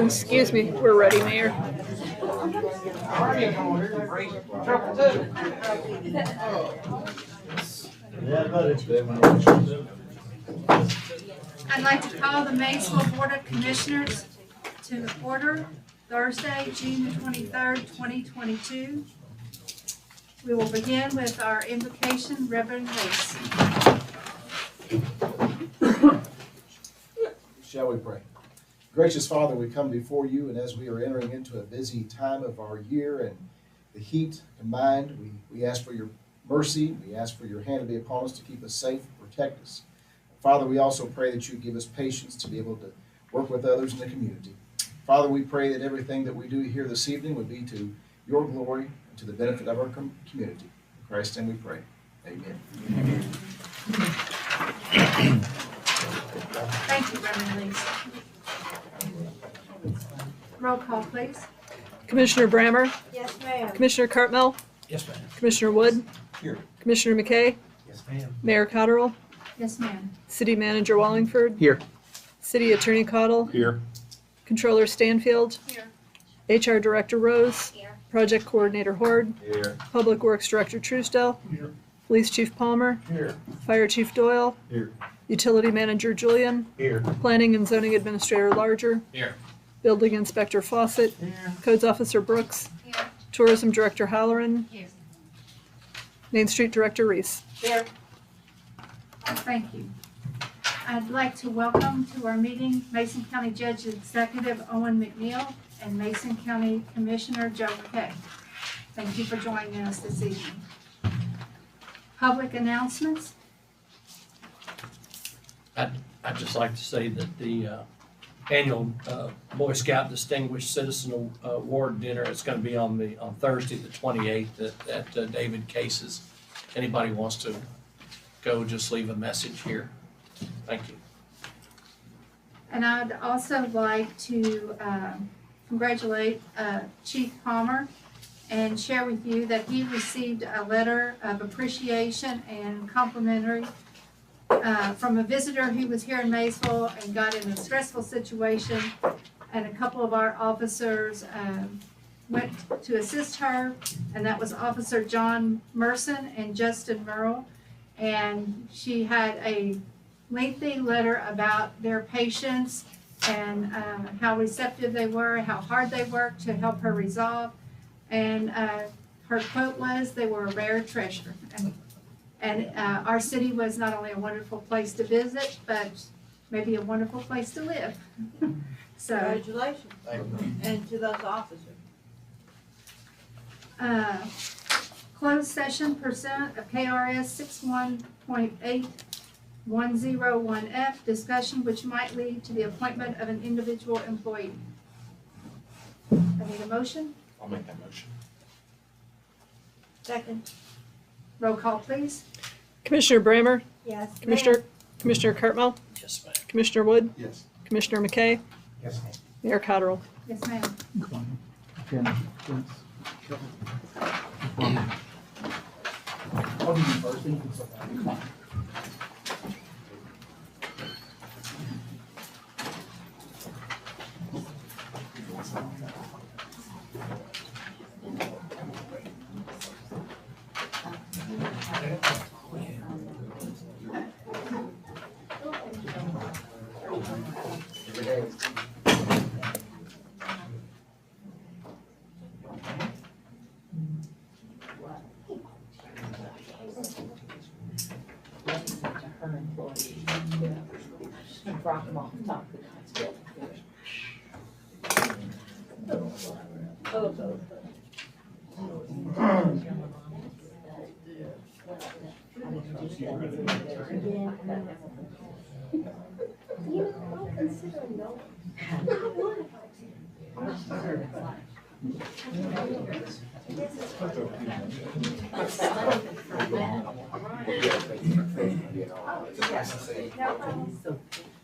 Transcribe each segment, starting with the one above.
Excuse me, we're ready, Mayor. I'd like to call the Maysville Board of Commissioners to order Thursday, June 23rd, 2022. We will begin with our invocation, Reverend Mace. Shall we pray? Gracious Father, we come before you, and as we are entering into a busy time of our year and the heat combined, we ask for your mercy. We ask for your hand to be upon us to keep us safe, protect us. Father, we also pray that you give us patience to be able to work with others in the community. Father, we pray that everything that we do here this evening would be to your glory and to the benefit of our community. In Christ's name we pray. Amen. Amen. Thank you, Reverend Mace. Roll call, please. Commissioner Brammer? Yes, ma'am. Commissioner Cartmel? Yes, ma'am. Commissioner Wood? Here. Commissioner McKay? Yes, ma'am. Mayor Cotterill? Yes, ma'am. City Manager Wallingford? Here. City Attorney Cottle? Here. Controller Stanfield? Here. HR Director Rose? Here. Project Coordinator Horde? Here. Public Works Director Truesdell? Here. Police Chief Palmer? Here. Fire Chief Doyle? Here. Utility Manager Julian? Here. Planning and Zoning Administrator Larger? Here. Building Inspector Fawcett? Here. Codes Officer Brooks? Here. Tourism Director Halloran? Here. Main Street Director Reese? Here. Thank you. I'd like to welcome to our meeting Mason County Judge Executive Owen McNeil and Mason County Commissioner Joe McKay. Thank you for joining us this evening. Public announcements. I'd just like to say that the annual Boy Scout Distinguished Citizen Award dinner is going to be on Thursday, the 28th at David Case's. Anybody wants to go, just leave a message here. Thank you. And I'd also like to congratulate Chief Palmer and share with you that he received a letter of appreciation and complimentary from a visitor who was here in Maysville and got in a stressful situation, and a couple of our officers went to assist her, and that was Officer John Merson and Justin Merle, and she had a lengthy letter about their patience and how receptive they were, how hard they worked to help her resolve, and her quote was, "They were a rare treasure." And our city was not only a wonderful place to visit, but maybe a wonderful place to live. So, Congratulations. And to those officers. closed session pursuant of KRS 61.8101F, discussion which might lead to the appointment of an individual employee. I need a motion. I'll make that motion. Second. Roll call, please. Commissioner Brammer? Yes. Commissioner Cartmel? Yes, ma'am. Commissioner Wood? Yes. Commissioner McKay? Yes, ma'am. Mayor Cotterill? Yes, ma'am. I'll do you first, then you can start. Come on. Drop them off the top of the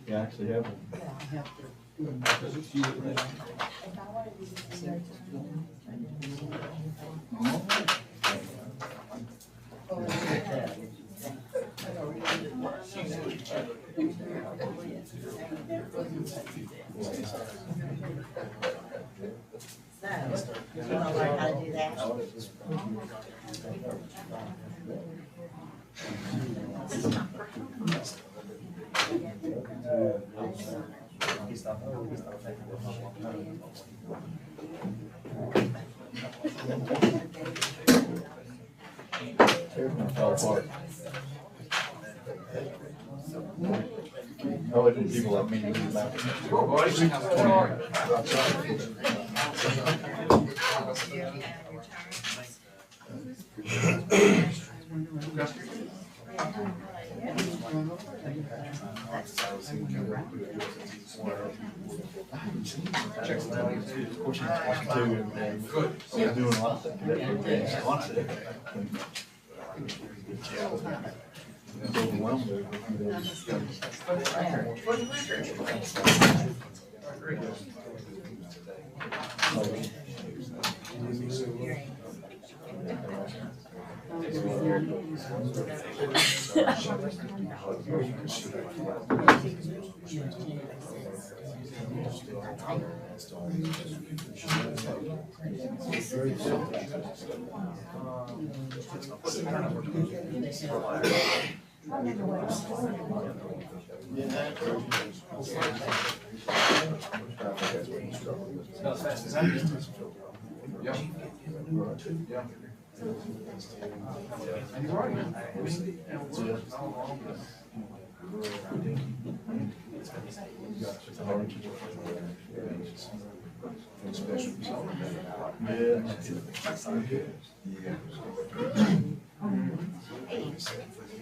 You actually have one. Oh, it didn't people like me to do that. Good. Doing a lot of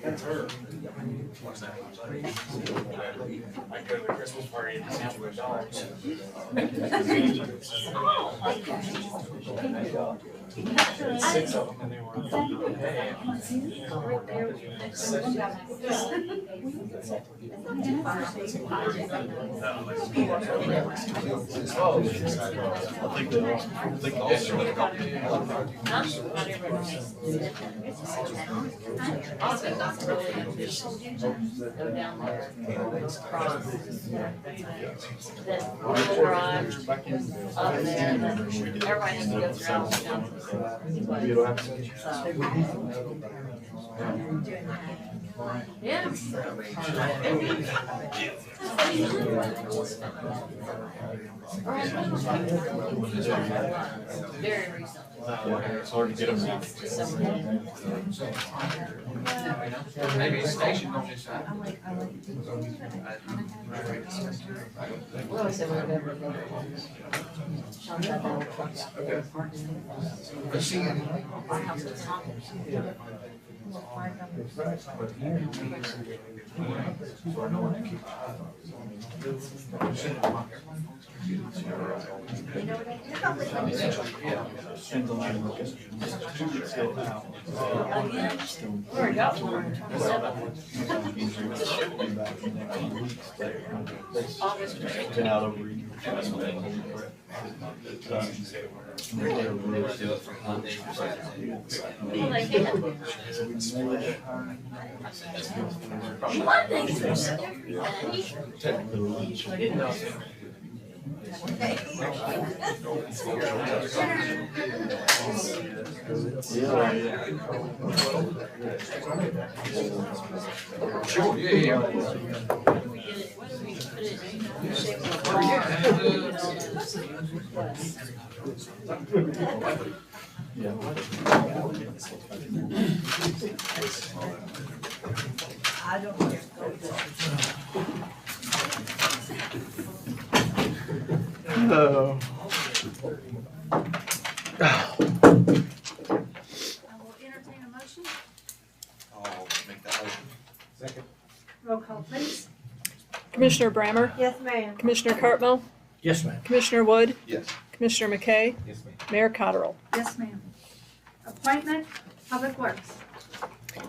That's her. I go to the Christmas party and just with dogs. Six of them, and they were Very recently. It's hard to get them. maybe stationed on this side. We always say we're never going But she, our house is haunted. We already got one. August. Been out over. sure, yeah. I don't care. Oh. I will entertain a motion. I'll make that motion. Second. Roll call, please. Commissioner Brammer? Yes, ma'am. Commissioner Cartmel? Yes, ma'am. Commissioner Wood? Yes. Commissioner McKay? Yes, ma'am. Mayor Cottrell? Yes, ma'am. Appointment, Public Works.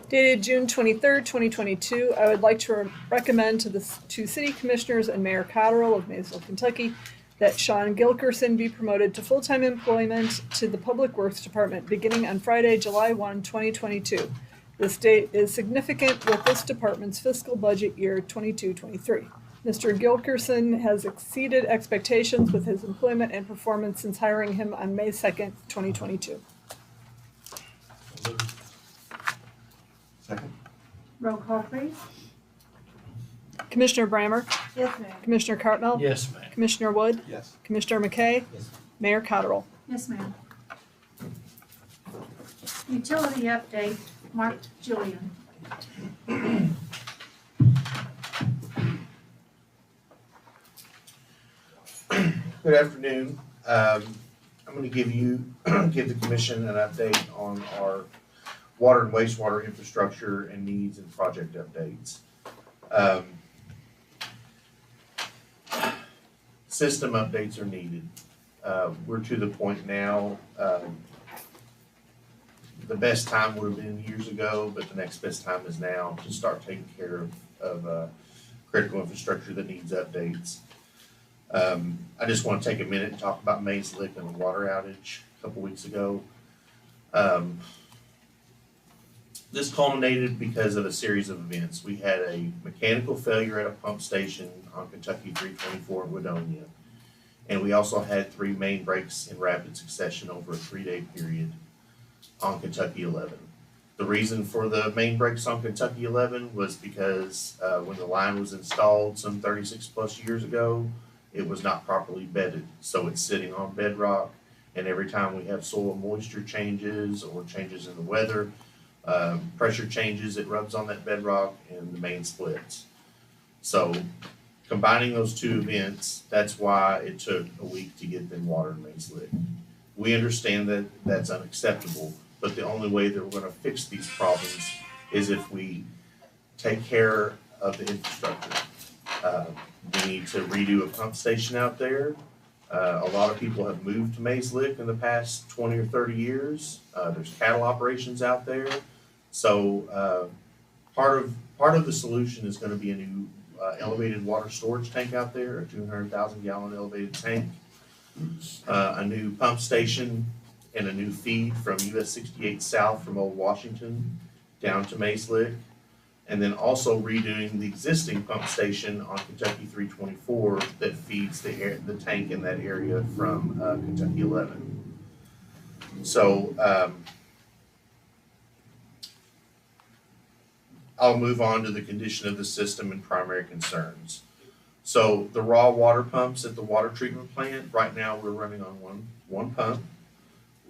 Dated June 23rd, 2022, I would like to recommend to City Commissioners and Mayor Cottrell of Maysville, Kentucky, that Sean Gilkerson be promoted to full-time employment to the Public Works Department beginning on Friday, July 1, 2022. This date is significant with this department's fiscal budget year 22-23. Mr. Gilkerson has exceeded expectations with his employment and performance since hiring him on May 2nd, 2022. Roll call, please. Commissioner Brammer? Yes, ma'am. Commissioner Cartmel? Yes, ma'am. Commissioner Wood? Yes. Commissioner McKay? Yes. Mayor Cottrell? Yes, ma'am. Utility update, Mark Julian. Good afternoon. I'm going to give the commission an update on our water and wastewater infrastructure and needs and project updates. System updates are needed. We're to the point now, the best time would have been years ago, but the next best time is now to start taking care of critical infrastructure that needs updates. I just want to take a minute and talk about Maysville and the water outage a couple weeks ago. This culminated because of a series of events. We had a mechanical failure at a pump station on Kentucky 324 in Wedonia. And we also had 3 main breaks in rapid succession over a 3-day period on Kentucky 11. The reason for the main breaks on Kentucky 11 was because when the line was installed some 36 plus years ago, it was not properly bedded. So it's sitting on bedrock, and every time we have soil moisture changes or changes in the weather, pressure changes, it rubs on that bedrock and the main splits. So combining those 2 events, that's why it took a week to get them water in Maysville. We understand that that's unacceptable, but the only way that we're going to fix these problems is if we take care of the infrastructure. We need to redo a pump station out there. A lot of people have moved to Maysville in the past 20 or 30 years. There's cattle operations out there. So part of the solution is going to be a new elevated water storage tank out there, a 200,000 gallon elevated tank, a new pump station, and a new feed from US 68 south from Old Washington down to Maysville. And then also redoing the existing pump station on Kentucky 324 that feeds the tank in that area from Kentucky 11. So I'll move on to the condition of the system and primary concerns. So the raw water pumps at the water treatment plant, right now we're running on one pump.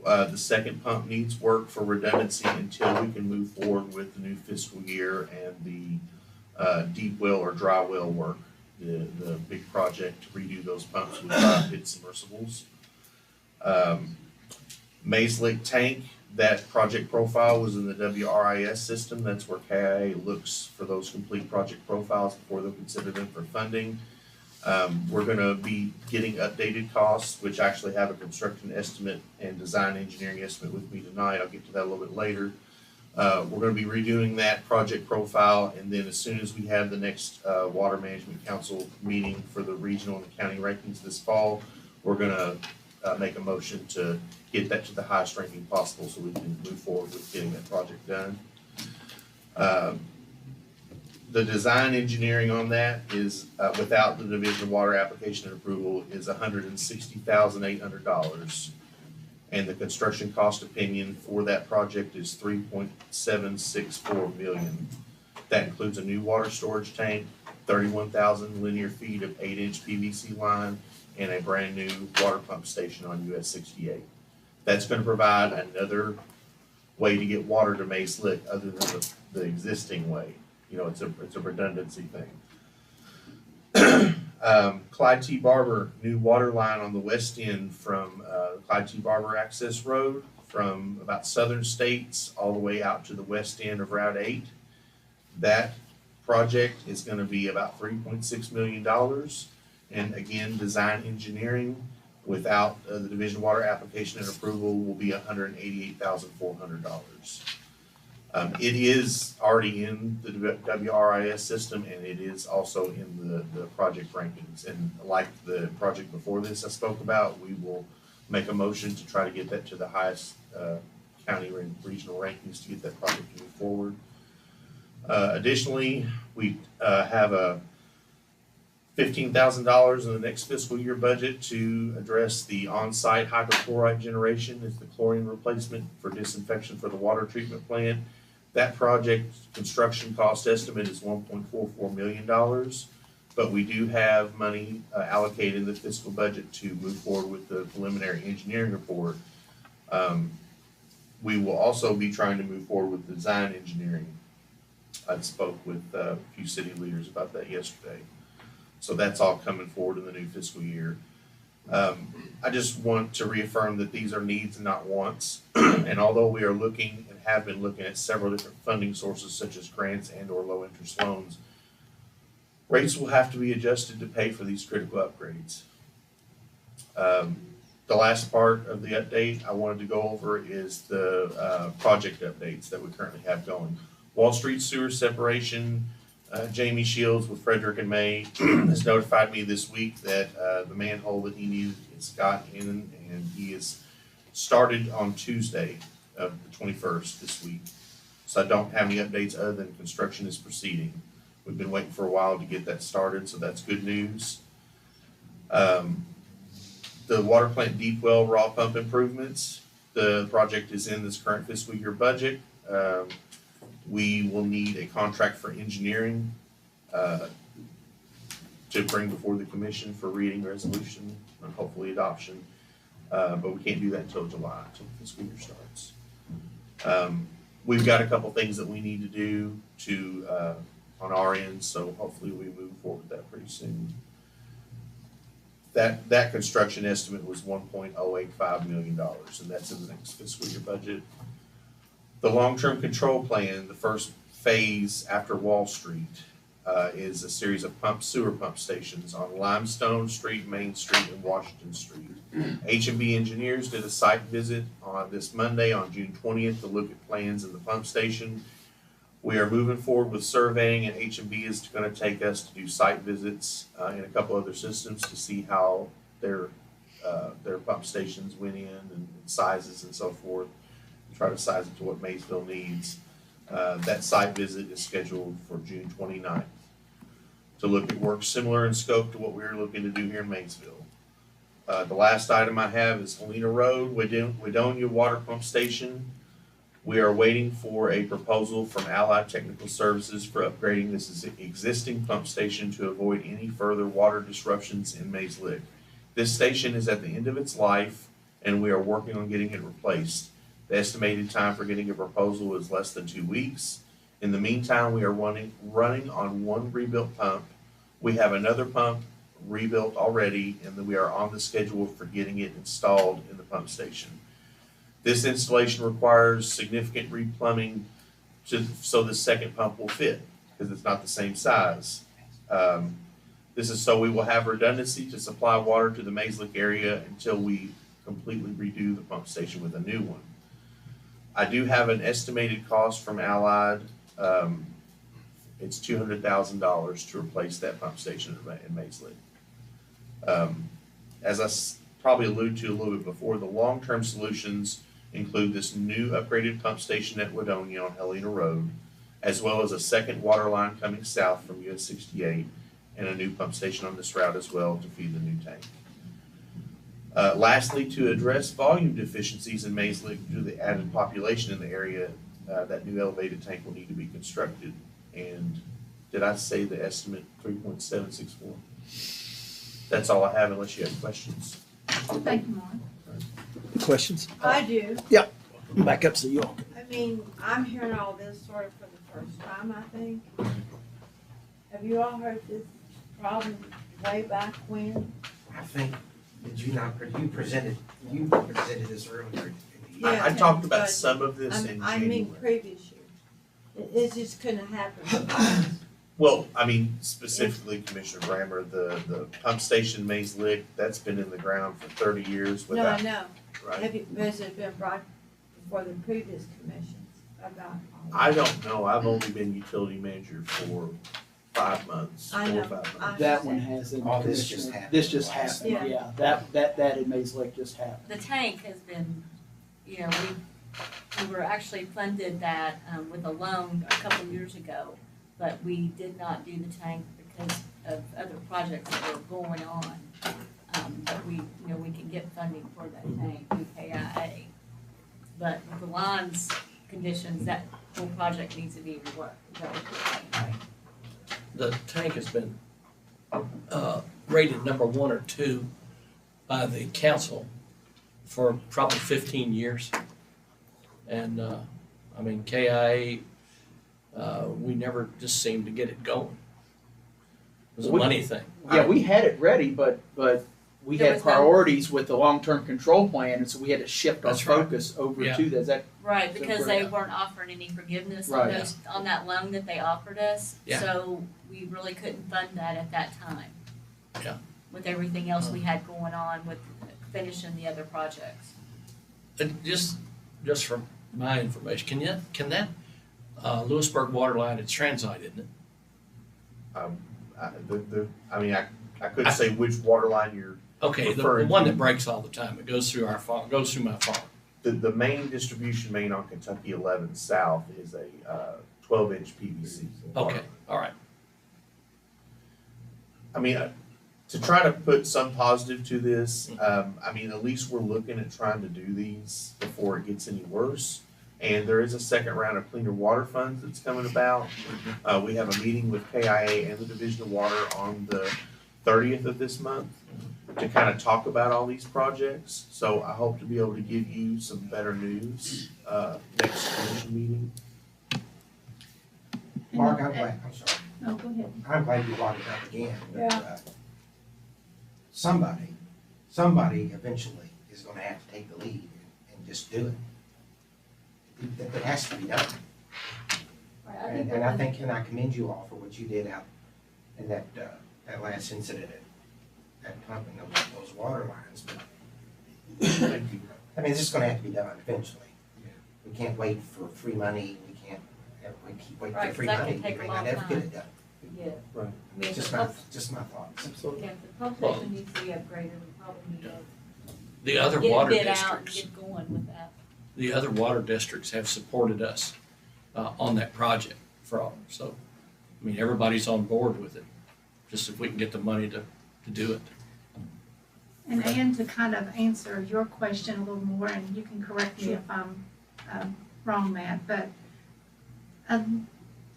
The second pump needs work for redundancy until we can move forward with the new fiscal year and the deep well or dry well work, the big project to redo those pumps with 5-pit submersibles. Maysville tank, that project profile was in the WRIS system. That's where KIA looks for those complete project profiles before they'll consider them for funding. We're going to be getting updated costs, which actually have a construction estimate and design engineering estimate with me tonight. I'll get to that a little bit later. We're going to be redoing that project profile, and then as soon as we have the next Water Management Council meeting for the regional and county rankings this fall, we're going to make a motion to get that to the highest ranking possible so we can move forward with getting that project done. The design engineering on that is, without the Division of Water application and approval, is $160,800. And the construction cost opinion for that project is $3.764 million. That includes a new water storage tank, 31,000 linear feet of 8-inch PVC line, and a brand new water pump station on US 68. That's going to provide another way to get water to Maysville other than the existing way. You know, it's a redundancy thing. Clyde T. Barber, new water line on the west end from Clyde T. Barber Access Road from about Southern States all the way out to the west end of Route 8. That project is going to be about $3.6 million. And again, design engineering without the Division of Water application and approval will be $188,400. It is already in the WRIS system, and it is also in the project rankings. And like the project before this I spoke about, we will make a motion to try to get that to the highest county and regional rankings to get that project to move forward. Additionally, we have a $15,000 in the next fiscal year budget to address the on-site hypochlorite generation. It's the chlorine replacement for disinfection for the water treatment plant. That project construction cost estimate is $1.44 million, but we do have money allocated in the fiscal budget to move forward with the preliminary engineering report. We will also be trying to move forward with design engineering. I spoke with a few city leaders about that yesterday. So that's all coming forward in the new fiscal year. I just want to reaffirm that these are needs and not wants. And although we are looking and have been looking at several different funding sources such as grants and or low interest loans, rates will have to be adjusted to pay for these critical upgrades. The last part of the update I wanted to go over is the project updates that we currently have going. Wall Street sewer separation, Jamie Shields with Frederick and May has notified me this week that the manhole that he needed is got in, and he is started on Tuesday of the 21st this week. So I don't have any updates other than construction is proceeding. We've been waiting for a while to get that started, so that's good news. The water plant deep well raw pump improvements, the project is in this current fiscal year budget. We will need a contract for engineering to bring before the commission for reading, resolution, and hopefully adoption. But we can't do that until July, until the fiscal year starts. We've got a couple things that we need to do on our end, so hopefully we move forward with that pretty soon. That construction estimate was $1.085 million, and that's in the next fiscal year budget. The long-term control plan, the first phase after Wall Street, is a series of sewer pump stations on Limestone Street, Main Street, and Washington Street. H&B engineers did a site visit on this Monday on June 20th to look at plans in the pump station. We are moving forward with surveying, and H&B is going to take us to do site visits in a couple other systems to see how their pump stations went in and sizes and so forth. Try to size it to what Maysville needs. That site visit is scheduled for June 29th to look at work similar in scope to what we're looking to do here in Maysville. The last item I have is Molina Road, Wedonia Water Pump Station. We are waiting for a proposal from Allied Technical Services for upgrading this existing pump station to avoid any further water disruptions in Maysville. This station is at the end of its life, and we are working on getting it replaced. The estimated time for getting a proposal is less than 2 weeks. In the meantime, we are running on one rebuilt pump. We have another pump rebuilt already, and then we are on the schedule for getting it installed in the pump station. This installation requires significant replumbing so the second pump will fit, because it's not the same size. This is so we will have redundancy to supply water to the Maysville area until we completely redo the pump station with a new one. I do have an estimated cost from Allied. It's $200,000 to replace that pump station in Maysville. As I probably alluded to a little bit before, the long-term solutions include this new upgraded pump station at Wedonia on Helena Road, as well as a second water line coming south from US 68 and a new pump station on this route as well to feed the new tank. Lastly, to address volume deficiencies in Maysville due to the added population in the area, that new elevated tank will need to be constructed. And did I say the estimate 3.764? That's all I have unless you have questions. Thank you, Mark. Questions? I do. Back up so you all. I mean, I'm hearing all this sort of for the first time, I think. Have you all heard this problem way back when? I think, you presented this earlier in the year. I Yeah, talked about but some of this in I mean, January. previous years. It just couldn't happen. Well, I mean, specifically Commissioner Brammer, the pump station Mays Lick, that's been in the ground for 30 years No, I without, know. right? Has it been brought before the previous commissions about all I that? don't know. I've only been utility manager for 5 months, I 4 or know. 5 months. I That one understand. hasn't. All this just happened. This just last happened, month. yeah. That in Mays Lake just happened. The tank has been, you know, we were actually funded that with a loan a couple of years ago, but we did not do the tank because of other projects that were going on. But we, you know, we can get funding for that tank through KIA. But with the lines conditions, that whole project needs to be reworked. Is that what you're saying, right? The tank has been rated number 1 or 2 by the council for probably 15 years. And, I mean, KIA, we never just seemed to get it going. It was a money thing. Yeah, we had it ready, but we There had was no- priorities with the long-term control plan, and so we had to shift our That's right. focus over Yeah. to that. Is that Right, So because we're- they weren't offering any forgiveness on Right. those, on that loan that they offered us. Yeah. So we really couldn't fund that at that time. Yeah. With everything else we had going on with finishing the other projects. And just from my information, can that Lewisburg water line, it's transite, isn't it? I mean, I couldn't say which water line you're, Okay, the Referring one to- that breaks all the time, it goes through our farm, goes through my farm. the main distribution main on Kentucky 11 South is a 12-inch PVC. Okay, all right. I mean, to try to put some positive to this, I mean, at least we're looking at trying to do these before it gets any worse. And there is a second round of cleaner water funds that's coming about. We have a meeting with KIA and the Division of Water on the 30th of this month to kind of talk about all these projects. So I hope to be able to give you some better news next commission meeting. Mark, I'm sorry. No, go ahead. I'm glad you brought it up again. but, Yeah. Somebody eventually is gonna have to take the lead and just do it. That has to be done. And I think, and I commend you all for what you did out in that last incident at pumping those water lines, but I mean, it's just gonna have to be done eventually. We can't wait for free money, we can't, we keep waiting Right, for free 'cause that money, can take we a may not long ever get time. it done. Yeah. Right. I mean, if Just the my, pump, just my thoughts. absolutely? yeah, if the pump station needs to be upgraded, we probably need to The other get water a bid out and districts, get going with that. the other water districts have supported us on that project for all, so, I mean, everybody's on board with it. Just if we can get the money to do it. And to kind of answer your question a little more, and you can correct me if I'm wrong, Matt, but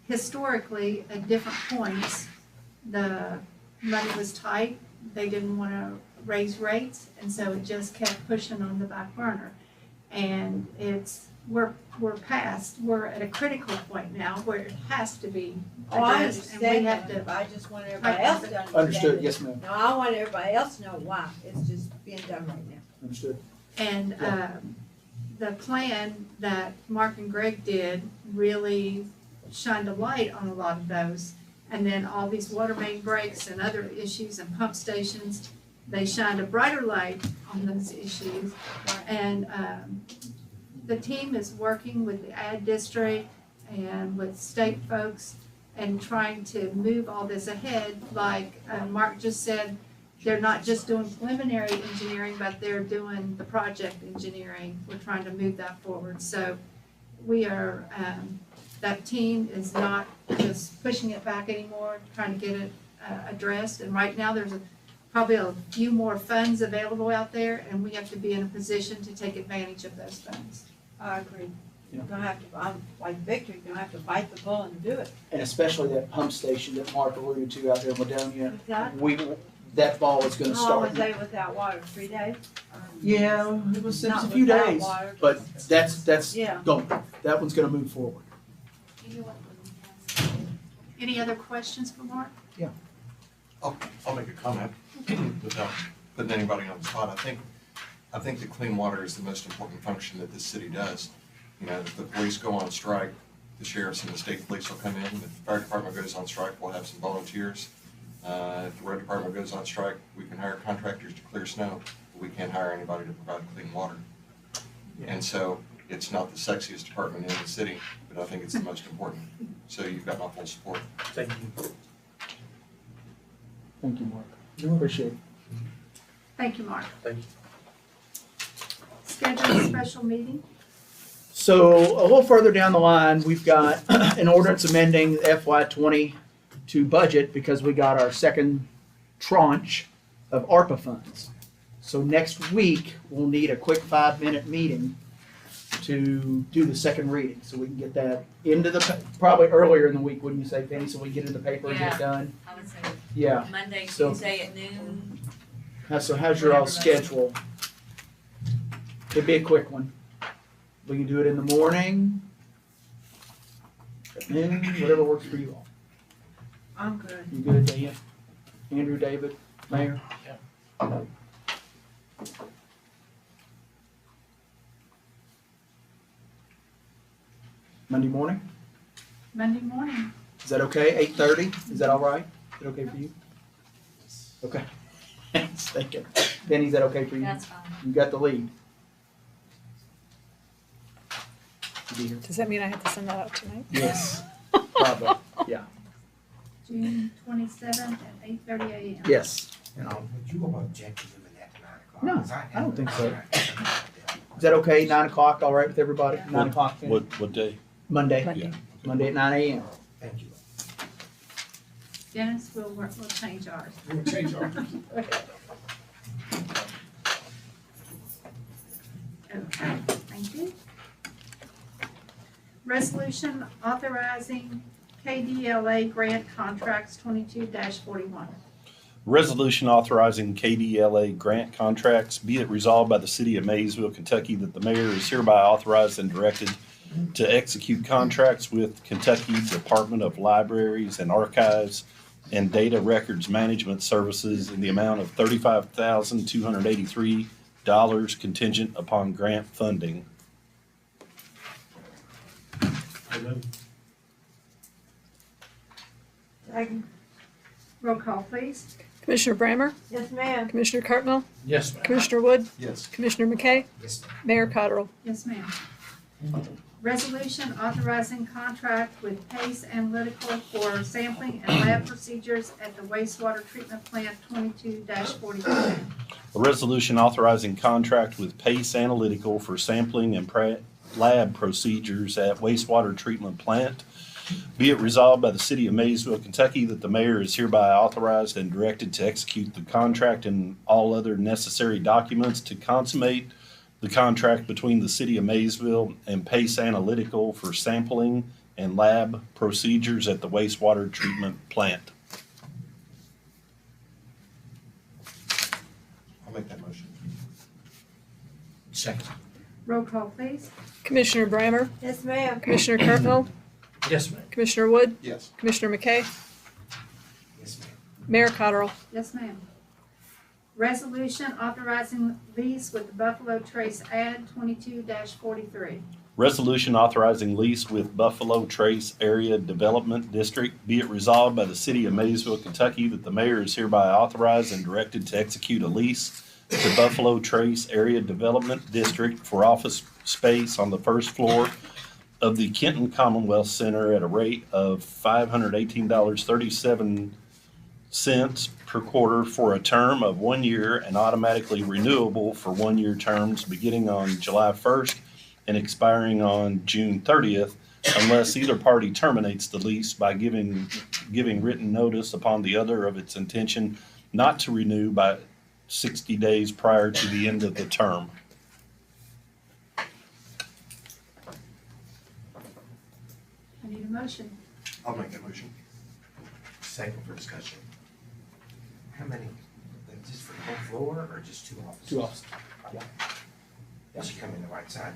historically, at different points, the money was tight. They didn't want to raise rates, and so it just kept pushing on the back burner. And we're at a critical point now where it has to be Oh, I addressed, and we understand have that, to. but I just want everybody else to understand. Understood, it. yes, ma'am. No, I want everybody else to know why it's just being done right now. Understood. And the plan that Mark and Greg did really shined a light on a lot of those. And then all these water main breaks and other issues and pump stations, they shined a brighter light on those issues. And the team is working with the ad district and with state folks and trying to move all this ahead. Like Mark just said, they're not just doing preliminary engineering, but they're doing the project engineering. We're trying to move that forward. So we are, that team is not just pushing it back anymore, trying to get it addressed. And right now, there's probably a few more funds available out there, and we have to be in a position to take advantage of those funds. I agree. Yeah. You're gonna have to, I'm like Victor, you're gonna have to bite the bullet and do it. And especially that pump station that Mark alluded to out there in Wedonia, Exactly. that ball is gonna How long was start. they without water? 3 days? Yeah, it was a Not few without days, water, but that's Yeah. going, that one's gonna move forward. Any other questions for Mark? I'll make a comment without putting anybody on the spot. I think that clean water is the most important function that this city does. You know, if the police go on strike, the sheriffs and the state police will come in. If the fire department goes on strike, we'll have some volunteers. If the road department goes on strike, we can hire contractors to clear snow. We can't hire anybody to provide clean water. And so it's not the sexiest department in the city, but I think it's the most important. So you've got my full support. Thank you. Thank you, Mark. Appreciate it. Thank you, Mark. Thank you. Schedule a special meeting. So a little further down the line, we've got an ordinance amending FY '22 budget because we got our second tranche of ARPA funds. So next week, we'll need a quick 5-minute meeting to do the second reading, so we can get that into probably earlier in the week, wouldn't you say, Penny, so we can get in the paper and get it done? I would say Yeah, Monday, So- Tuesday at noon. so how's your all schedule? It'd be a quick one. We can do it in the morning, at noon, whatever works for you all. I'm good. You good, Dan? Andrew, David, Mayor? Yeah. Monday morning? Monday morning. Is that okay? 8:30? Is that all right? Is that okay for you? Okay. Thank you. Penny, is that okay for you? That's fine. You got the lead. You be here? Does that mean I have to send that out tonight? Yes. Probably, yeah. June 27th at 8:30 a.m. Yes. And would you all object to doing that to 9 o'clock? No, 'Cause I don't think so. Is that okay? 9 o'clock, all right with everybody? 9 o'clock, Penny? What day? Monday. Monday. Monday at 9 a.m. Thank you. Dennis, we'll change ours. We'll change our. Okay, thank you. Resolution authorizing KDLA grant contracts 22-41. Resolution authorizing KDLA grant contracts. Be it resolved by the city of Maysville, Kentucky, that the mayor is hereby authorized and directed to execute contracts with Kentucky Department of Libraries and Archives and Data Records Management Services in the amount of $35,283 contingent upon grant funding. Second. Roll call, please. Commissioner Brammer? Yes, ma'am. Commissioner Cartmel? Yes, ma'am. Commissioner Wood? Yes. Commissioner McKay? Yes, ma'am. Mayor Cottrell? Yes, ma'am. Resolution authorizing contract with Pace Analytical for sampling and lab procedures at the wastewater treatment plant 22-42. A resolution authorizing contract with Pace Analytical for sampling and lab procedures at wastewater treatment plant. Be it resolved by the city of Maysville, Kentucky, that the mayor is hereby authorized and directed to execute the contract and all other necessary documents to consummate the contract between the city of Maysville and Pace Analytical for sampling and lab procedures at the wastewater treatment plant. I'll make that motion. Second. Roll call, please. Commissioner Brammer? Yes, ma'am. Commissioner Cartmel? Yes, ma'am. Commissioner Wood? Yes. Commissioner McKay? Yes, ma'am. Mayor Cottrell? Yes, ma'am. Resolution authorizing lease with the Buffalo Trace Ad 22-43. Resolution authorizing lease with Buffalo Trace Area Development District. Be it resolved by the city of Maysville, Kentucky, that the mayor is hereby authorized and directed to execute a lease to Buffalo Trace Area Development District for office space on the first floor of the Kenton Commonwealth Center at a rate of $518.37 per quarter for a term of 1 year and automatically renewable for 1 year terms beginning on July 1st and expiring on June 30th, unless either party terminates the lease by giving written notice upon the other of its intention not to renew by 60 days prior to the end of the term. I need a motion. I'll make that motion. Second for discussion. How many, just for the whole floor or just 2 offices? 2 offices. Yeah. That should come in the right side.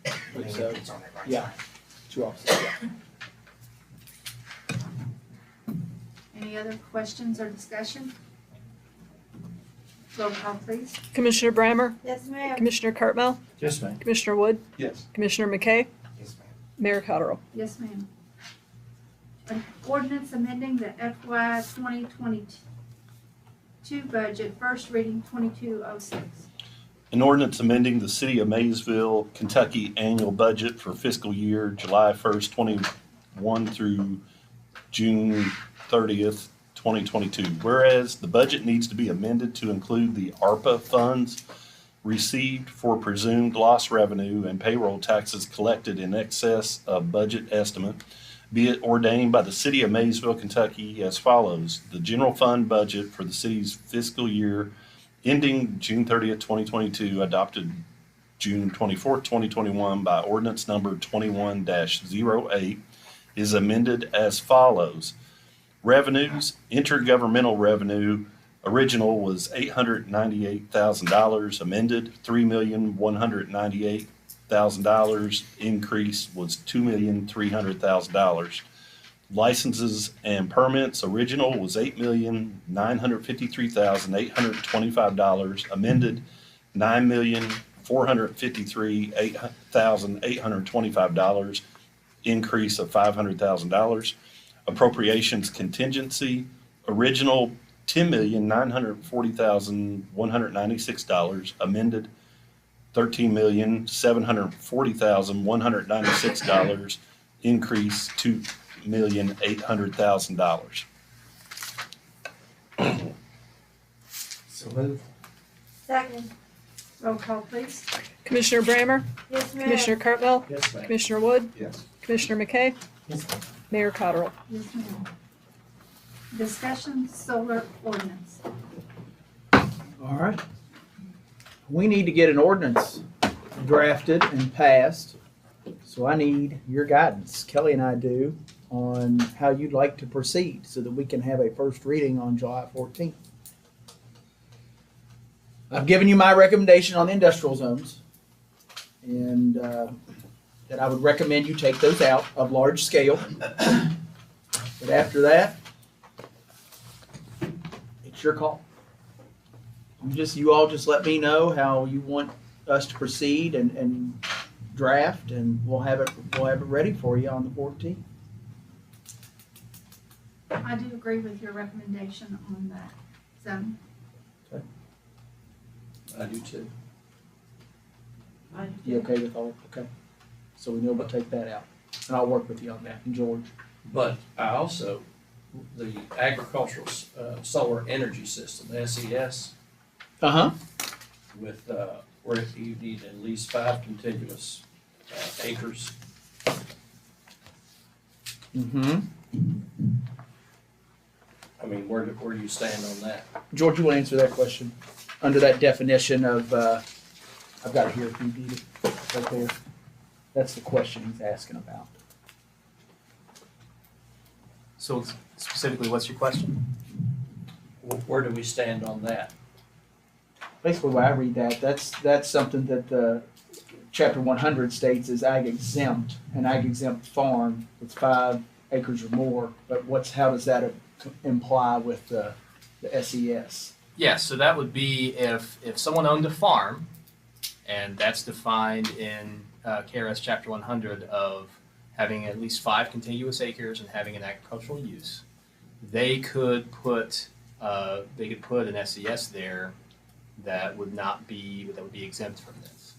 Think so. It's on that right Yeah. side. 2 offices, yeah. Any other questions or discussion? Roll call, please. Commissioner Brammer? Yes, ma'am. Commissioner Cartmel? Yes, ma'am. Commissioner Wood? Yes. Commissioner McKay? Yes, ma'am. Mayor Cottrell? Yes, ma'am. An ordinance amending the FY 2022 budget, first reading 2206. An ordinance amending the city of Maysville, Kentucky annual budget for fiscal year July 1st, 21 through June 30th, 2022. Whereas the budget needs to be amended to include the ARPA funds received for presumed lost revenue and payroll taxes collected in excess of budget estimate, be it ordained by the city of Maysville, Kentucky as follows. The general fund budget for the city's fiscal year ending June 30th, 2022, adopted June 24th, 2021 by ordinance number 21-08 is amended as follows. Revenues, intergovernmental revenue, original was $898,000, amended $3,198,000, increase was $2,300,000. Licenses and permits, original was $8,953,825, amended $9,453,825, increase of $500,000. Appropriations contingency, original $10,940,196, amended $13,740,196, increase $2,800,000. So moved. Second. Roll call, please. Commissioner Brammer? Yes, ma'am. Commissioner Cartwell? Yes, ma'am. Commissioner Wood? Yes. Commissioner McKay? Yes, ma'am. Mayor Cottrell? Yes, ma'am. Discussion solar ordinance. All right. We need to get an ordinance drafted and passed. So I need your guidance, Kelly and I do, on how you'd like to proceed so that we can have a first reading on July 14th. I've given you my recommendation on the industrial zones, and that I would recommend you take those out of large scale. But after that, it's your call. You all just let me know how you want us to proceed and draft, and we'll have it ready for you on the 14th. I do agree with your recommendation on that zone. I do too. You okay with all? Okay. So we know we'll take that out, and I'll work with you on that, and George. But I also, the agricultural solar energy system, the SES, with where you need at least 5 contiguous acres. Mm-hmm. I mean, where do you stand on that? George, you want to answer that question under that definition of? I've got it here if you need it, right there. That's the question he's asking about. So specifically, what's your question? Where do we stand on that? Basically, when I read that, that's something that the chapter 100 states is ag exempt, an ag exempt farm with 5 acres or more. But how does that imply with the SES? Yeah, so that would be if someone owned a farm, and that's defined in KRS chapter 100 of having at least 5 contiguous acres and having an agricultural use, they could put an SES there that would be exempt from this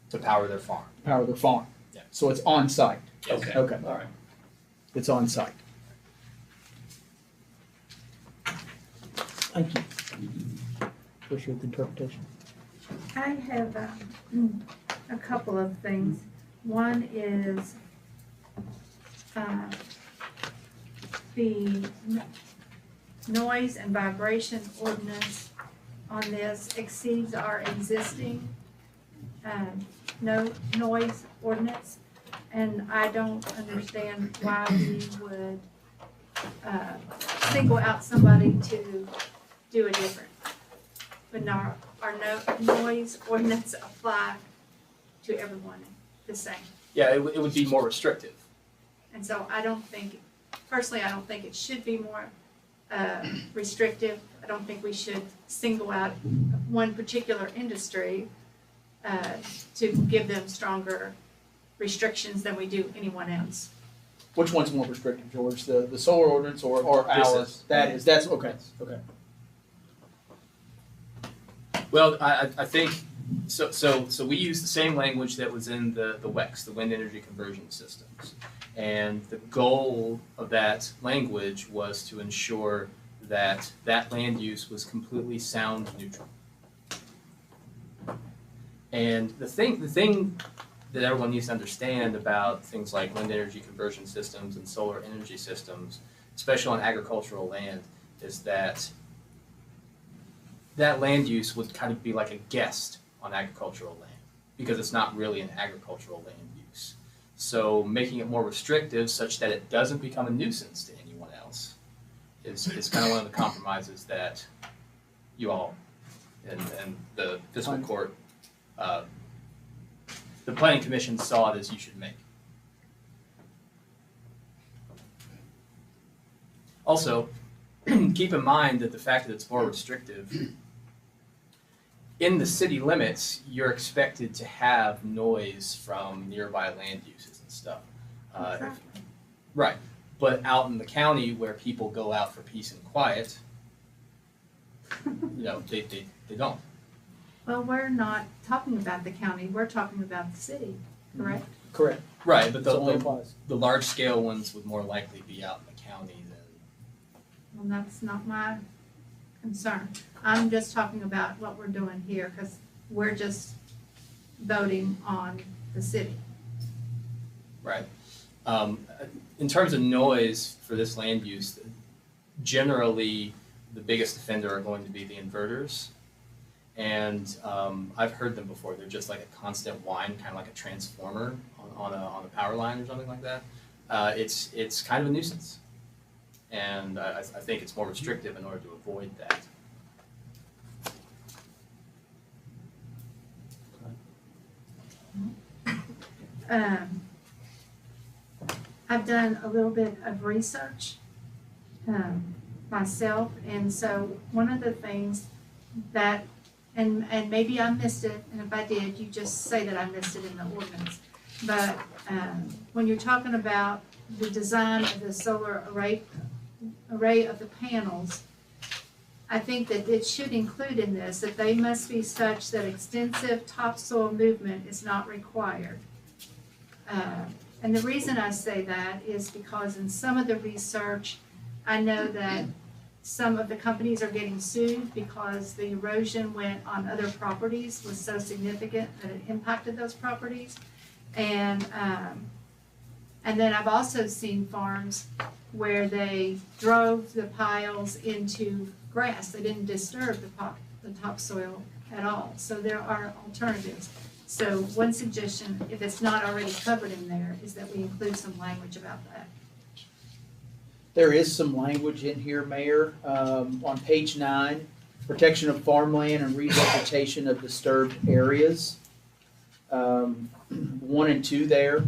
to power their farm. Power their farm. Yeah. So it's on site. Yes. Okay. All right. It's on site. Thank you. Appreciate the interpretation. I have a couple of things. One is the noise and vibration ordinance on this exceeds our existing noise ordinance, and I don't understand why we would single out somebody to do it different. But our noise ordinance apply to everyone the same. Yeah, it would be more restrictive. And so personally, I don't think it should be more restrictive. I don't think we should single out one particular industry to give them stronger restrictions than we do anyone else. Which one's more restrictive, George? The solar ordinance or This ours? is. That's okay. Okay. Well, I think so we use the same language that was in the WECs, the wind energy conversion systems. And the goal of that language was to ensure that land use was completely sound neutral. And the thing that everyone needs to understand about things like wind energy conversion systems and solar energy systems, especially on agricultural land, is that land use would kind of be like a guest on agricultural land. because it's not really an agricultural land use. So making it more restrictive such that it doesn't become a nuisance to anyone else is kind of one of the compromises that you all and the fiscal court, the planning commission saw it as you should make. Also, keep in mind that the fact that it's more restrictive, in the city limits, you're expected to have noise from nearby land uses and stuff. Right, but out in the county where people go out for peace and quiet, they don't. Well, we're not talking about the county, we're talking about the city, correct? Correct. Right, but That's only applies. the large scale ones would more likely be out in the county than. Well, that's not my concern. I'm just talking about what we're doing here, because we're just voting on the city. Right. In terms of noise for this land use, generally the biggest offender are going to be the inverters. And I've heard them before. They're just like a constant whine, kind of like a transformer on a power line or something like that. It's kind of a nuisance. And I think it's more restrictive in order to avoid that. I've done a little bit of research myself, and so one of the things that, and maybe I missed it, and if I did, you just say that I missed it in the ordinance. But when you're talking about the design of the solar array of the panels, I think that it should include in this that they must be such that extensive topsoil movement is not required. And the reason I say that is because in some of the research, I know that some of the companies are getting sued because the erosion went on other properties was so significant that it impacted those properties. And then I've also seen farms where they drove the piles into grass. They didn't disturb the topsoil at all. So there are alternatives. So one suggestion, if it's not already covered in there, is that we include some language about that. There is some language in here, Mayor, on page 9, protection of farmland and rehabilitation of disturbed areas. 1 and 2 there.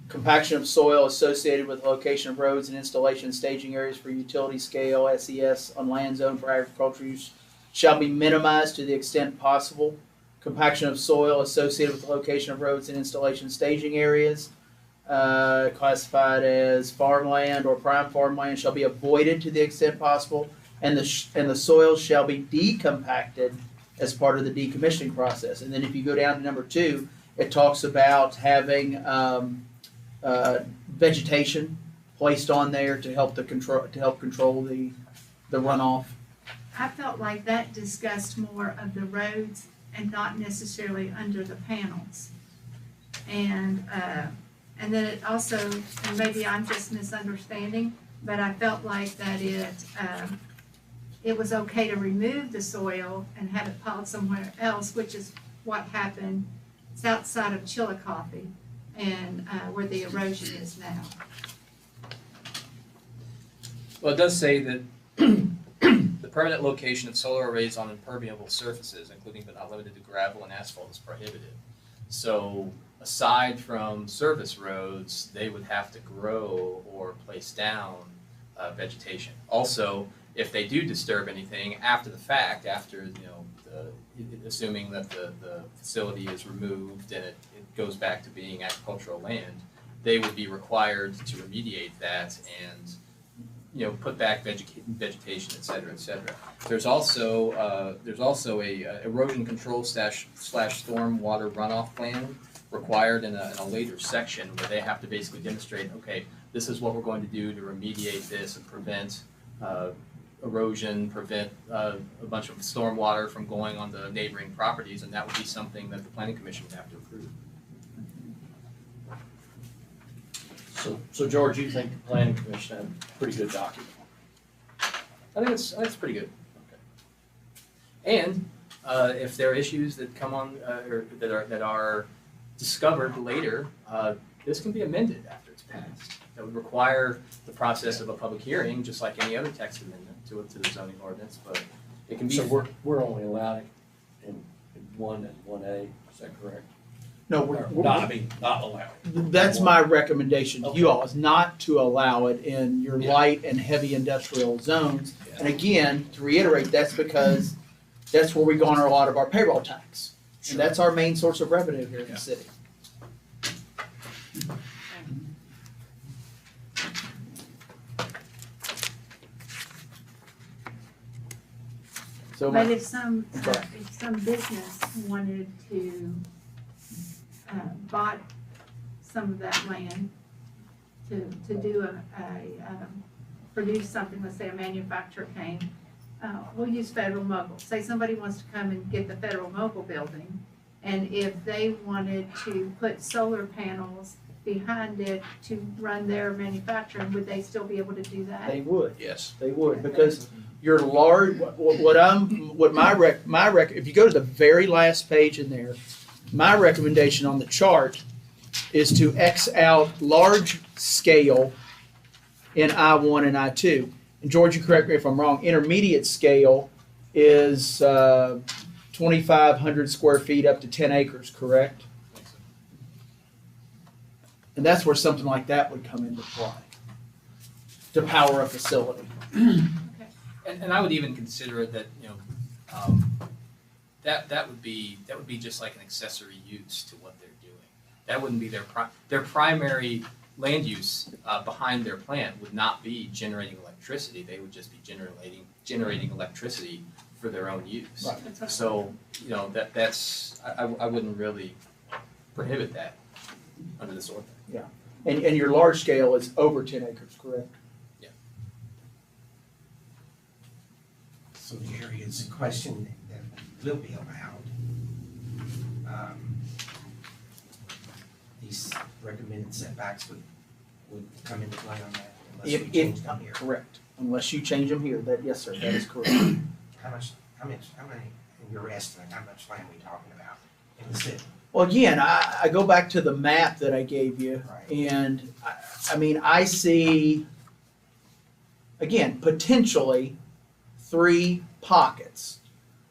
Compaction of soil associated with the location of roads and installation and staging areas for utility scale SES on land zone for agricultural use shall be minimized to the extent possible. Compaction of soil associated with the location of roads and installation and staging areas classified as farmland or prime farmland shall be avoided to the extent possible, and the soil shall be decompacted as part of the decommissioning process. And then if you go down to number 2, it talks about having vegetation placed on there to help control the runoff. I felt like that discussed more of the roads and not necessarily under the panels. And then it also, and maybe I'm just misunderstanding, but I felt like that it was okay to remove the soil and have it piled somewhere else, which is what happened. It's outside of Chillicothe and where the erosion is now. Well, it does say that the permanent location of solar arrays on impermeable surfaces, including but not limited to gravel and asphalt, is prohibited. So aside from service roads, they would have to grow or place down vegetation. Also, if they do disturb anything after the fact, after assuming that the facility is removed and it goes back to being agricultural land, they would be required to remediate that and put back vegetation, et cetera, et cetera. There's also a erosion control slash storm water runoff plan required in a later section where they have to basically demonstrate, okay, this is what we're going to do to remediate this and prevent erosion, prevent a bunch of storm water from going on the neighboring properties, and that would be something that the planning commission would have to approve. So George, you think the planning commission had a pretty good document? I think it's pretty good. Okay. And if there are issues that come on, or that are discovered later, this can be amended after it's passed. That would require the process of a public hearing, just like any other text amendment to the zoning ordinance, but it can be. So we're only allowed in 1 and 1A, is that correct? No, Or not allowed. that's my recommendation to you all, is not to allow it in your Yeah. light and heavy industrial zones. And again, to reiterate, that's because that's where we garner a lot of our payroll tax. And that's our main source of revenue here in Yeah. the city. So But my, if some business wanted to, bought some of that land to do produce something, let's say a manufacturer came, we'll use Federal Mogul. Say somebody wants to come and get the Federal Mogul building, and if they wanted to put solar panels behind it to run their manufacturing, would they still be able to do that? they would, Yes. they would, because your large, if you go to the very last page in there, my recommendation on the chart is to X out large scale in I-1 and I-2. And George, you correct me if I'm wrong, intermediate scale is 2,500 square feet up to 10 acres, correct? And that's where something like that would come into play, to power a facility. And I would even consider it that, that would be just like an accessory use to what they're doing. That wouldn't be their primary land use behind their plant would not be generating electricity. They would just be generating electricity for their own use. Right. So, that's I wouldn't really prohibit that under this ordinance. And your large scale is over 10 acres, correct? So Jerry, it's a question that will be allowed. These recommended setbacks would come into play on that unless we change them here. Correct. Unless you change them here, yes, sir, that is correct. How many, in your estimate, how much land are we talking about in the city? Well, again, I go back to the map that I gave you, Right. and I see, again, potentially 3 pockets.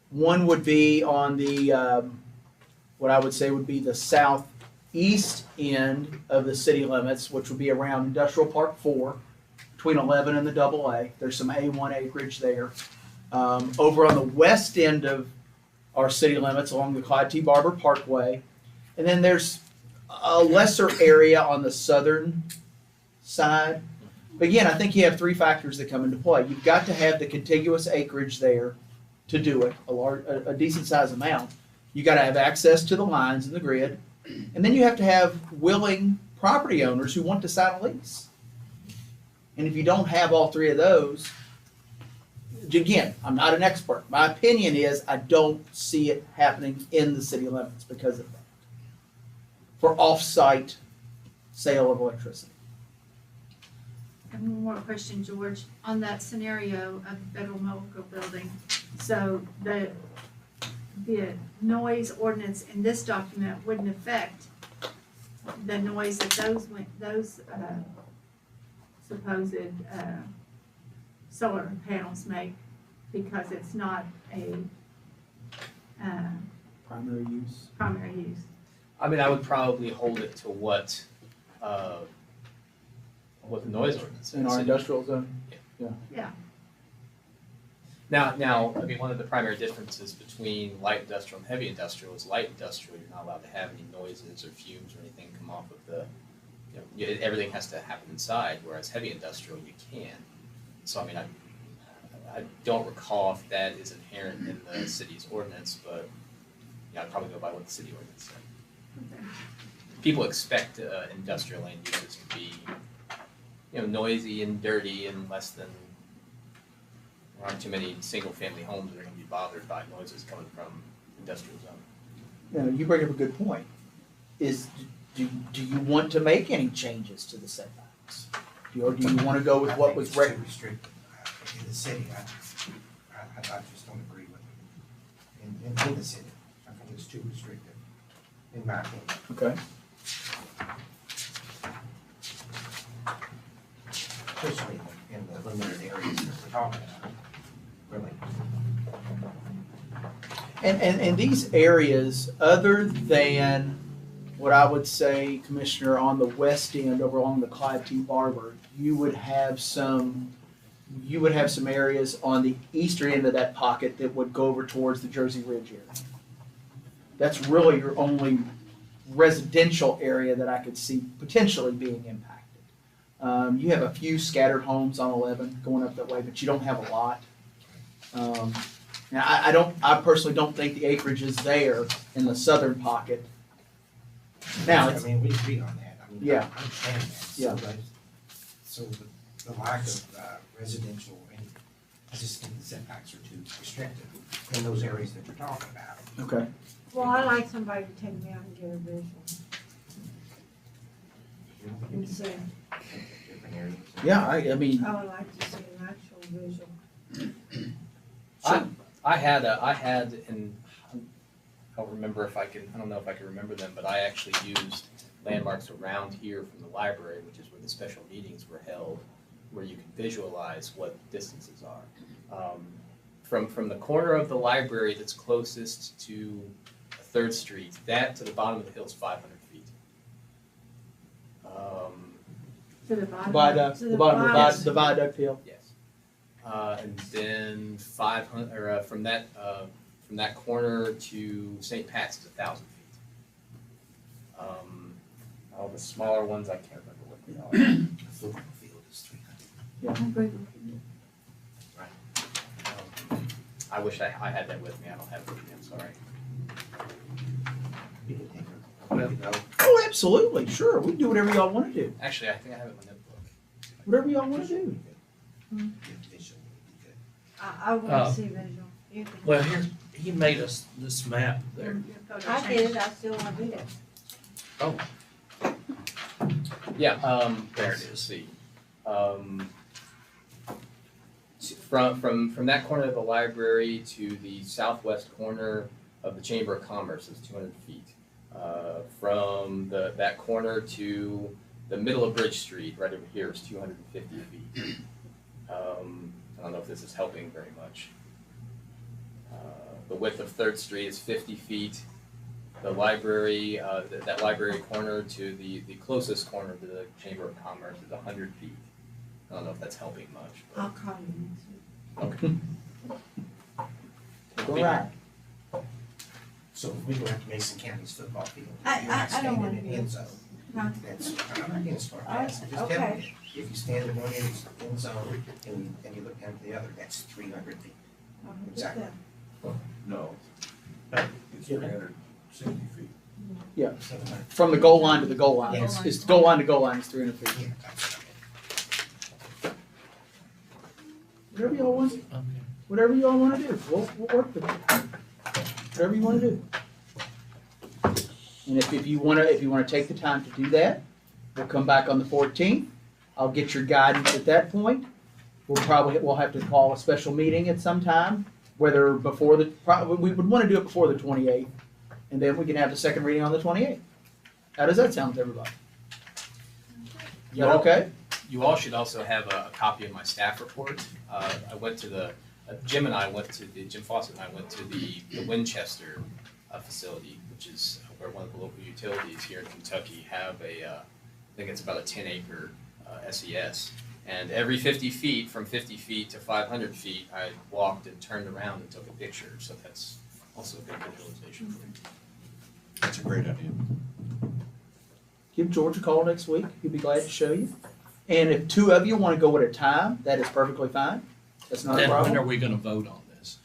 One would be on the, what I would say would be the southeast end of the city limits, which would be around Industrial Park 4, between 11 and the AA. There's some A1 acreage there. Over on the west end of our city limits along the Clyde T. Barber Parkway. And then there's a lesser area on the southern side. But again, I think you have 3 factors that come into play. You've got to have the contiguous acreage there to do it, a decent size amount. You got to have access to the lines and the grid. And then you have to have willing property owners who want to sign a lease. And if you don't have all 3 of those, again, I'm not an expert. My opinion is I don't see it happening in the city limits because of that. For off-site sale of electricity. And one more question, George, on that scenario of the Federal Mogul building. So the noise ordinance in this document wouldn't affect the noise that those supposed solar panels make, because it's not a Primary use. primary use. I mean, I would probably hold it to what the noise ordinance In is. our industrial zone. Now, I mean, one of the primary differences between light industrial and heavy industrial is light industrial, you're not allowed to have any noises or fumes or anything come off of the, everything has to happen inside, whereas heavy industrial, you can. So, I mean, I don't recall if that is inherent in the city's ordinance, but, I'd probably go by what the city ordinance said. People expect industrial land uses to be, noisy and dirty and less than, there aren't too many single-family homes that are going to be bothered by noises coming from industrial zone. Now, you bring up a good point. Do you want to make any changes to the setbacks? Or do you want to go with what was recommended? Restricted in the city. I just don't agree with it. in the city. I think it's too restrictive, in my opinion. Okay. Especially in the limited areas that we're talking about, really. And these areas, other than what I would say, Commissioner, on the west end over along the Clive T. Barber, you would have some areas on the eastern end of that pocket that would go over towards the Jersey Ridge area. That's really your only residential area that I could see potentially being impacted. You have a few scattered homes on 11 going up that way, but you don't have a lot. Now, I personally don't think the acreage is there in the southern pocket. Now, I mean, we agree on that. I mean, Yeah. I understand that. Yeah. So the lack of residential, and I just think the setbacks are too restrictive in those areas that you're talking about. Okay. Well, I like somebody to take me out and get a visual and see. Different areas. Yeah, I mean, I would like to see an actual visual. I had, and I don't remember if I can, I don't know if I can remember them, but I actually used landmarks around here from the library, which is where the special meetings were held, where you can visualize what distances are. From the corner of the library that's closest to 3rd Street, that to the bottom of the hill is 500 feet. To the bottom. viaduct, to the bottom of bottom. the viaduct hill. Yes. And then 500, or from that corner to St. Pat's is 1,000 feet. All the smaller ones, I can't remember what they are. The football field is 300. I agree with you. I wish I had that with me. I don't have it with me. I'm sorry. You can take it. You know, Oh, absolutely, sure. We can do whatever y'all want to do. Actually, I think I have it in my notebook. Whatever y'all want to do. get visual would be good. I want to see visual. You can- Well, here, he made us this map there. I did, I still want to do it. Oh, Yeah. there it let's is. see. From that corner of the library to the southwest corner of the Chamber of Commerce is 200 feet. From that corner to the middle of Bridge Street, right over here, is 250 feet. I don't know if this is helping very much. The width of 3rd Street is 50 feet. The library, that library corner to the closest corner to the Chamber of Commerce is 100 feet. I don't know if that's helping much. I'll call you next week. Okay. All right. So if we go after Mason County's football field, I- you're not I don't standing wanna in do the end it. zone. Huh? That's, I'm not against what I'm asking, just Okay. tell me. If you stand in one end zone and you look down to the other, that's 300 feet. I'll do Exactly. that. No. It's 360 feet. Yeah, So, from the goal line to the goal line. Yes. It's goal line to goal line is 300 feet. yeah, that's Whatever y'all want, Okay. whatever y'all want to do, we'll work with it. Whatever you want to do. And if you want to take the time to do that, we'll come back on the 14th. I'll get your guidance at that point. We'll have to call a special meeting at some time, whether before we would want to do it before the 28th, and then we can have the second reading on the 28th. How does that sound to everybody? Is that okay? You all should also have a copy of my staff report. I went to Jim Fawcett and I went to the Winchester facility, which is where one of the local utilities here in Kentucky have I think it's about a 10-acre SES. And every 50 feet, from 50 feet to 500 feet, I walked and turned around and took a picture. So that's also a good visualization for you. That's a great idea. Give George a call next week. He'll be glad to show you. And if two of you want to go at a time, that is perfectly fine. That's not a Then when problem. are we gonna vote on this?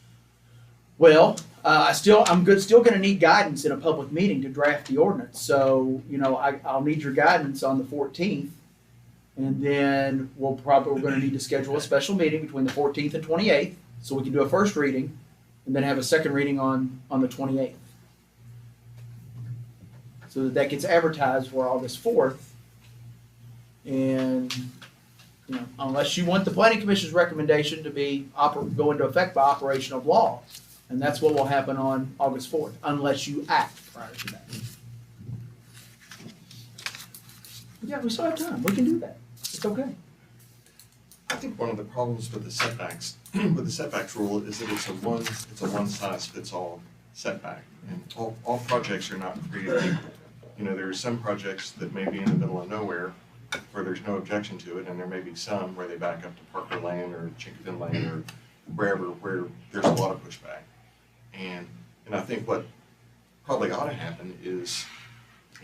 Well, I'm still going to need guidance in a public meeting to draft the ordinance. So, I'll need your guidance on the 14th. And then we're going to need to schedule a special meeting between the 14th and 28th, so we can do a first reading and then have a second reading on the 28th. So that gets advertised for August 4th. And, unless you want the planning commission's recommendation to go into effect by operation of law, And that's what will happen on August 4th, unless you act prior to that. Yeah, we still have time. We can do that. It's okay. I think one of the problems with the setbacks, with the setbacks rule is that it's a one size fits all setback. And all projects are not created equal. You know, there are some projects that may be in the middle of nowhere where there's no objection to it, and there may be some where they back up to Parker Lane or Chinkton Lane or wherever where there's a lot of pushback. And I think what probably ought to happen is,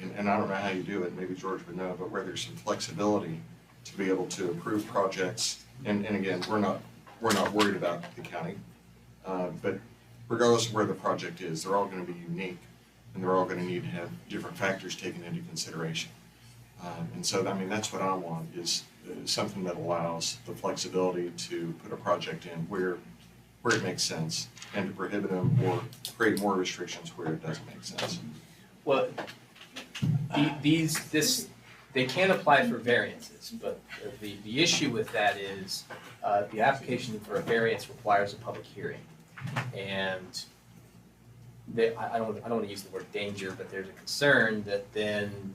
and I don't know how you do it, maybe George would know, but where there's some flexibility to be able to approve projects. And again, we're not worried about the county, but regardless of where the project is, they're all going to be unique, and they're all going to need to have different factors taken into consideration. And so, I mean, that's what I want is something that allows the flexibility to put a project in where it makes sense, and to prohibit them or create more restrictions where it doesn't make sense. Well, they can apply for variances, but the issue with that is the application for a variance requires a public hearing. And I don't want to use the word danger, but there's a concern that then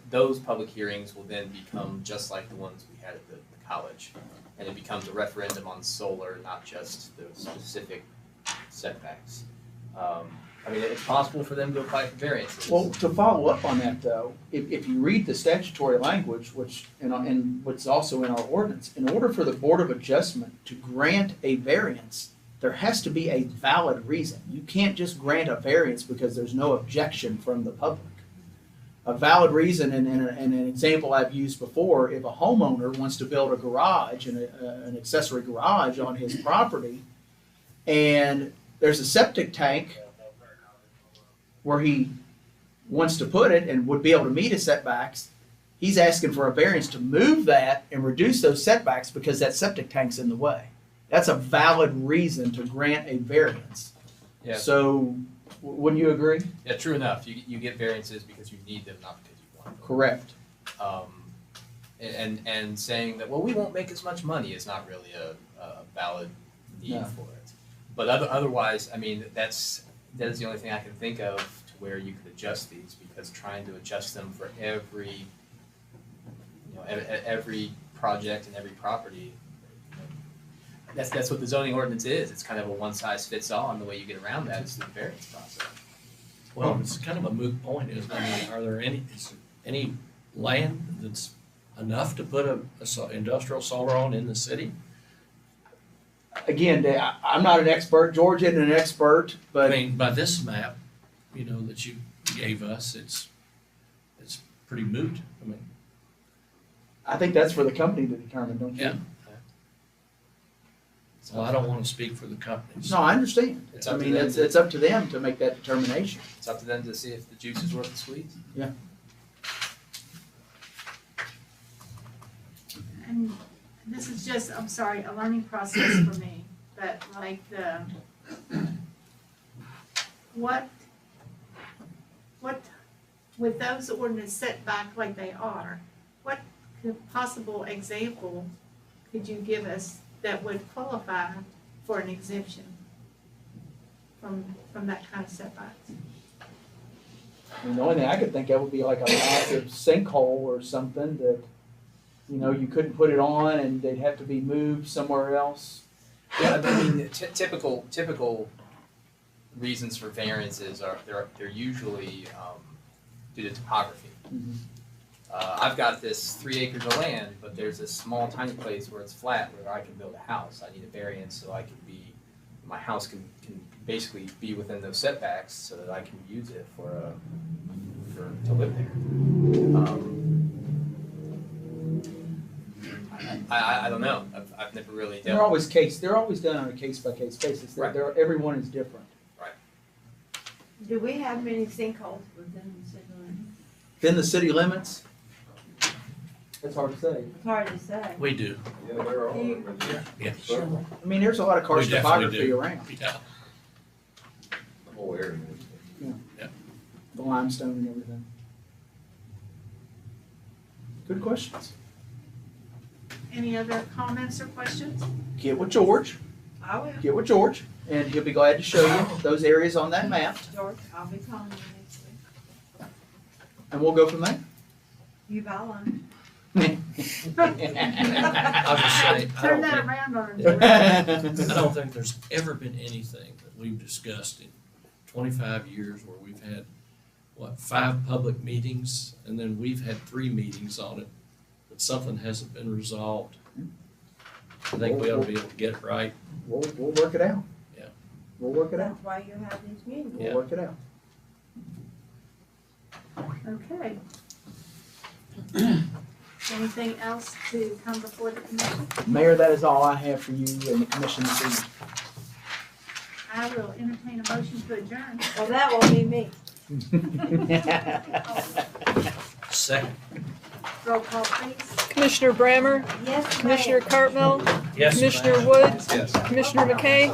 those public hearings will then become just like the ones we had at the college. And it becomes a referendum on solar, not just the specific setbacks. I mean, it's possible for them to apply for variances. Well, to follow up on that though, if you read the statutory language, which, and what's also in our ordinance, in order for the Board of Adjustment to grant a variance, there has to be a valid reason. You can't just grant a variance because there's no objection from the public. A valid reason, and an example I've used before, if a homeowner wants to build a garage and an accessory garage on his property, and there's a septic tank where he wants to put it and would be able to meet his setbacks, he's asking for a variance to move that and reduce those setbacks because that septic tank's in the way. That's a valid reason to grant a variance. Yeah. So, wouldn't you agree? Yeah, true enough. You get variances because you need them, not because you want them. Correct. And saying that, well, we won't make as much money is not really a valid need No. for it. But otherwise, I mean, that is the only thing I can think of to where you could adjust these, because trying to adjust them for every project and every property, that's what the zoning ordinance is. It's kind of a one size fits all, and the way you get around that is through the variance process. Well, it's kind of a moot point, isn't it? I mean, are there any land that's enough to put a industrial solar on in the city? Again, I'm not an expert. George isn't an expert, but I mean, by this map, that you gave us, it's pretty moot. I mean, I think that's for the company to determine, don't you? yeah. Well, I don't want to speak for the companies. No, I understand. It's I up to mean, them it's up to them to make that determination. It's up to them to see if the juice is worth the squeeze. Yeah. And this is just, I'm sorry, a learning process for me, but like what, with those ordinance set back like they are, what possible example could you give us that would qualify for an exemption from that kind of setbacks? I mean, the only thing I could think of would be like a massive sinkhole or something that, you couldn't put it on and they'd have to be moved somewhere else. Yeah, I mean, typical reasons for variances are they're usually due to topography. Mhm. I've got this 3 acres of land, but there's this small tiny place where it's flat where I can build a house. I need a variance so my house can basically be within those setbacks so that I can use it to live there. I don't know. I've never really They're dealt. always done on a case by case basis. Right. Everyone is different. Do we have many sinkholes within the city limits? Then the city limits, it's hard to say. It's hard to say. We do. Yeah, they're all Do you- Yeah. I mean, there's a lot of karst We definitely topography do. around, Yeah. the whole area. the limestone and everything. Good questions. Any other comments or questions? Get with George. I will. Get with George, and he'll be glad to show you those areas on that map, George, I'll be calling you next week. and we'll go from there. You volunteer. I'll just say, Turn that around on Yeah. us. I don't think there's ever been anything that we've discussed in 25 years where we've had, 5 public meetings, and then we've had 3 meetings on it, but something hasn't been resolved. I think we ought to be able to get it right. We'll work it out. Yeah. We'll work it out. That's why you have these meetings. We'll work it out. Okay. Anything else to come before the commission? Mayor, that is all I have for you and the commission this evening. I will entertain a motion to adjourn. Well, that will be me. Second. Roll call, please. Commissioner Brammer, Yes, ma'am. Commissioner Cartmel, Yes, Commissioner ma'am. Wood, Yes. Commissioner McKay,